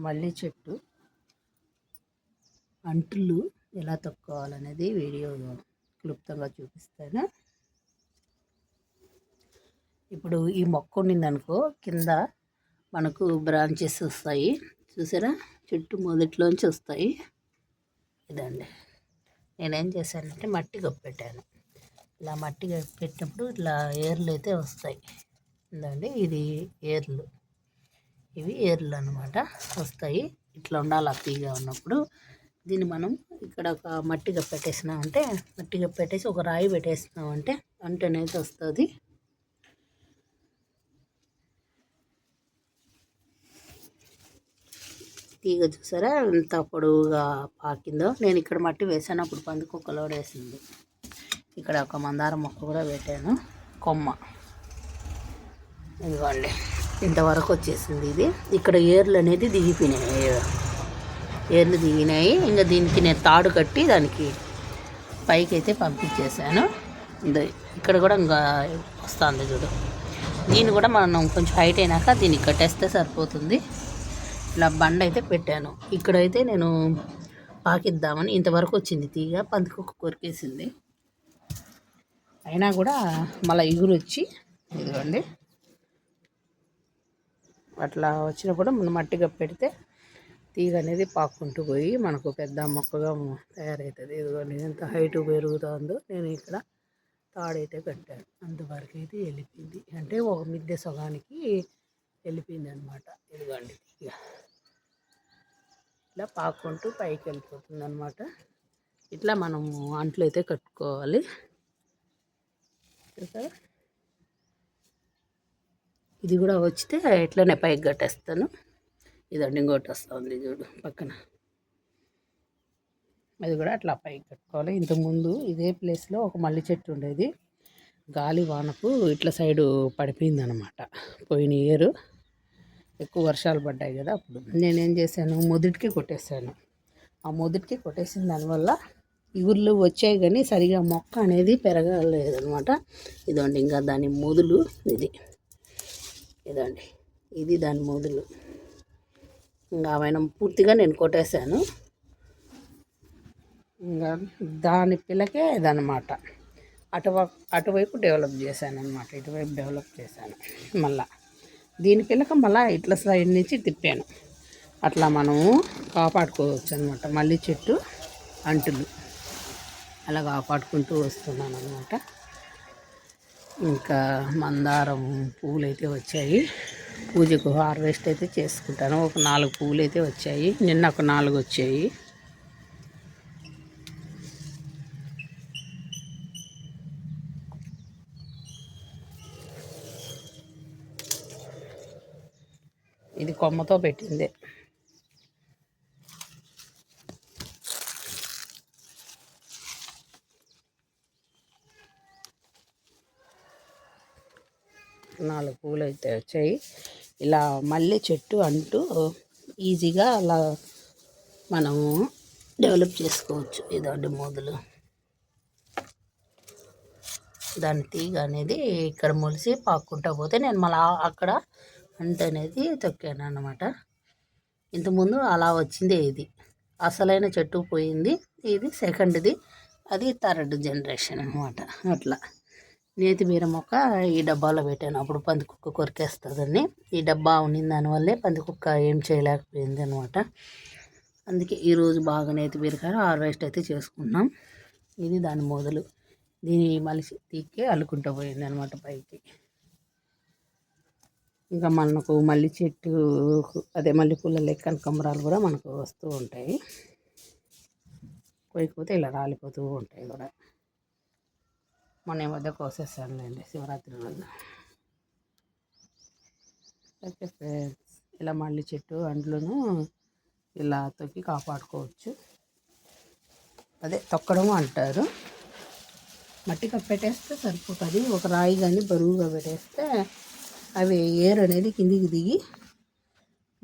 మల్లి చెట్టు అంటులు ఎలా తొక్కోవాలనేది వీడియో క్లుప్తంగా చూపిస్తాను. ఇప్పుడు ఈ మొక్క ఉండిందనుకో, కింద మనకు బ్రాంచెస్ వస్తాయి చూసారా, చెట్టు మొదట్లోంచి వస్తాయి. ఇదండి, నేనేం చేశానంటే మట్టి కప్పెట్టాను. ఇలా మట్టి కప్పెట్టినప్పుడు ఇట్లా ఏర్లు అయితే వస్తాయి. ఇదండి, ఇది ఏర్లు, ఇవి ఏర్లు అన్నమాట, వస్తాయి. ఇట్లా ఉండాలి అతిగా ఉన్నప్పుడు. దీన్ని మనం ఇక్కడ ఒక మట్టిగా పెట్టేసినామంటే, మట్టిగా పెట్టేసి ఒక రాయి పెట్టేసినామంటే అంటు అనేది వస్తుంది. తీగ చూసారా ఎంత పొడవుగా పాకిందో. నేను ఇక్కడ మట్టి వేసాను, అప్పుడు పందికొక్క లోడేసింది. ఇక్కడ ఒక మందారం మొక్క కూడా పెట్టాను, కొమ్మ. ఇదిగోండి, ఇంతవరకు వచ్చేసింది. ఇది ఇక్కడ ఏర్లు అనేది దిగిపోయినాయి, ఏర్లు దిగినాయి. ఇంకా దీనికి నేను తాడు కట్టి దానికి పైకి అయితే పంపించేసాను. ఇక్కడ కూడా ఇంకా వస్తుంది చూడు. దీన్ని కూడా మనం కొంచెం హైట్ అయినాక దీనికి కట్టేస్తే సరిపోతుంది. ఇలా బండ అయితే పెట్టాను. ఇక్కడైతే నేను పాకిద్దామని, ఇంతవరకు వచ్చింది తీగ, పందికొక్క కొరికేసింది. అయినా కూడా మళ్ళీ ఎగురు వచ్చి, ఇదిగోండి అట్లా వచ్చినప్పుడు మనం మట్టిగా పెడితే తీగ అనేది పాక్కుంటూ పోయి మనకు పెద్ద మొక్కగా తయారవుతుంది. ఇదిగోండి ఎంత హైట్ పెరుగుతుందో. నేను ఇక్కడ తాడైతే కట్టాను, అంతవరకు అయితే వెళ్ళిపోయింది. అంటే ఒక మిద్దె సగానికి వెళ్ళిపోయింది అనమాట. ఇదిగోండి తీగ ఇట్లా పాక్కుంటూ పైకి వెళ్ళిపోతుంది అనమాట. ఇట్లా మనము అంట్లు అయితే కట్టుకోవాలి. ఇది కూడా వచ్చితే ఇట్లనే పైకి కట్టేస్తాను. ఇదండి, ఇంకోటి వస్తుంది చూడు పక్కన, అది కూడా అట్లా పైకి కట్టుకోవాలి. ఇంతకుముందు ఇదే ప్లేస్లో ఒక మల్లి చెట్టు ఉండేది. గాలి వానకు ఇట్లా సైడు పడిపోయిందనమాట. పోయిన ఇయర్ ఎక్కువ వర్షాలు పడ్డాయి కదా, అప్పుడు నేనేం చేశాను, మొదటికి కొట్టేశాను. ఆ మొదటికి కొట్టేసిన దానివల్ల ఇగుర్లు వచ్చాయి కానీ సరిగా మొక్క అనేది పెరగలేదనమాట. ఇదండి, ఇంకా దాని మొదలు ఇదండి, ఇది దాని మొదలు. ఇంకా ఆయన పూర్తిగా నేను కొట్టేశాను. ఇంకా దాని పిల్లకే ఇదనమాట. అటువైపు డెవలప్ చేశాను అనమాట, ఇటువైపు డెవలప్ చేశాను. మళ్ళా దీని పిల్లక మళ్ళీ ఇట్లా సైడ్ నుంచి తిప్పాను. అట్లా మనము కాపాడుకోవచ్చు అనమాట. మల్లి చెట్టు అంటులు అలా కాపాడుకుంటూ వస్తున్నాను అనమాట. ఇంకా మందారం పువ్వులు అయితే వచ్చాయి. పూజకు హార్వెస్ట్ అయితే చేసుకుంటాను. ఒక 4 పువ్వులు అయితే వచ్చాయి. నిన్న ఒక 4 వచ్చాయి. ఇది కొమ్మతో పెట్టిందే. నాలుగు పూలు అయితే వచ్చాయి. ఇలా మల్లె చెట్టు అంటూ ఈజీగా అలా మనము డెవలప్ చేసుకోవచ్చు. ఇదండి మొదలు, దాని తీగ అనేది ఇక్కడ మొలిసి పాక్కుంటా పోతే నేను మళ్ళీ అక్కడ అంట అనేది తొక్కాను అన్నమాట. ఇంతకుముందు అలా వచ్చిందే. ఇది అసలైన చెట్టు పోయింది, ఇది సెకండ్ది, అది థర్డ్ జనరేషన్ అనమాట. అట్లా నేతి బీర మొక్క ఈ డబ్బాలో పెట్టాను. అప్పుడు పందికొక్క కొరికేస్తుందని ఈ డబ్బా ఉండింది, దానివల్లే పందికొక్క ఏం చేయలేకపోయింది అనమాట. అందుకే ఈరోజు బాగా నేతి బీరకాయ హార్వెస్ట్ అయితే చేసుకున్నాం. ఇది దాని మొదలు. దీని మలిసి తీక్కే అల్లుకుంటూ పోయింది అనమాట పైకి. ఇంకా మనకు మల్లి చెట్టు, అదే మల్లెపూల లెక్క కనకాంబరాలు కూడా మనకు వస్తూ ఉంటాయి. కోయకపోతే ఇలా రాలిపోతూ ఉంటాయి కూడా. మొన్న మధ్య కోసేసానులేండి శివరాత్రి రోజు. ఓకే ఫ్రెండ్స్, ఇలా మల్లి చెట్టు అంట్లను ఇలా తొక్కి కాపాడుకోవచ్చు. అదే తొక్కడం అంటారు. మట్టి కప్పెట్టేస్తే సరిపోతుంది. ఒక రాయి కానీ బరువుగా పెట్టేస్తే అవి ఏరు అనేది కిందికి దిగి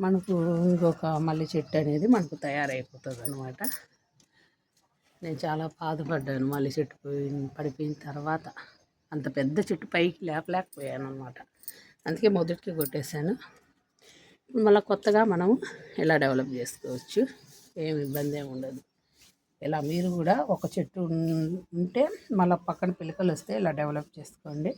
మనకు ఇంకొక మల్లి చెట్టు అనేది మనకు తయారైపోతుంది అనమాట. నేను చాలా బాధపడ్డాను మల్లి చెట్టు పడిపోయిన తర్వాత. అంత పెద్ద చెట్టు పైకి లేపలేకపోయాను అనమాట. అందుకే మొదటికి కొట్టేశాను. మళ్ళీ కొత్తగా మనము ఇలా డెవలప్ చేసుకోవచ్చు, ఏమి ఇబ్బంది ఏమి ఉండదు. ఇలా మీరు కూడా ఒక చెట్టు ఉంటే మళ్ళీ పక్కన పిలకలు వస్తే ఇలా డెవలప్ చేసుకోండి.